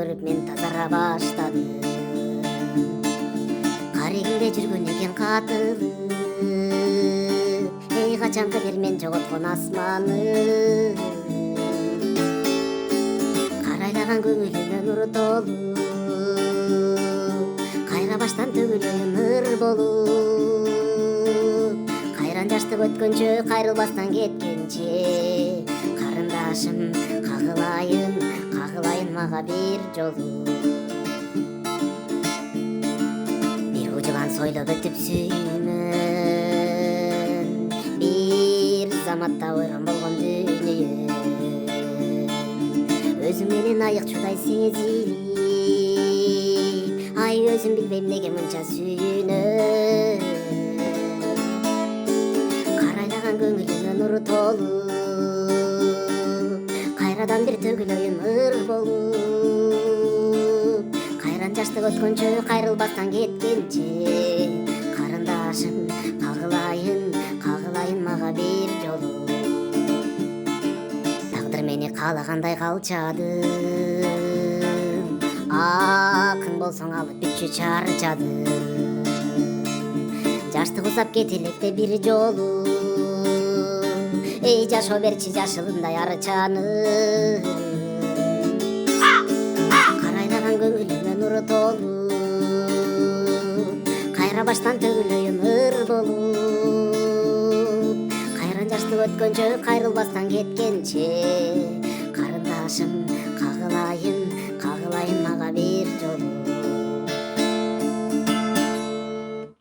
көрүп мен тазара баштадым. Карегимде жүргөн экен катылы, эй качанкы бери мен жоготкон асманы. Карайлаган көңүлүмө нур толу, кайра баштан төгүлөйүн ыр болуп. Кайран жаштык өткөнчө кайрылбастан кеткенче, карындашым кагылайын мага бир жолу. Бир ужулан сойлоп өтүп сүймөн, бир заматта ойрон болгон дүйнөйө. Өзүң менен айык чудай сезилип, ай өзүм билбейм неге мынча сүйүнөм. Карайлаган көңүлүмө нур толу, кайрадан бир төгүлөйүн ыр болуп. Кайран жаштык өткөнчө кайрылбастан кеткенче, карындашым кагылайын мага бир жолу. Тагдыр мени каалагандай калчадым, акын болсоң алып бүччү чарчадым. Жаштык узап кетелекте бир жолу, эй жашоо берчи жашылындай арчаны. Карайлаган көңүлүмө нур толу, кайра баштан төгүлөйүн ыр болуп. Кайран жаштык өткөнчө кайрылбастан кеткенче, карындашым кагылайын мага бир жолу.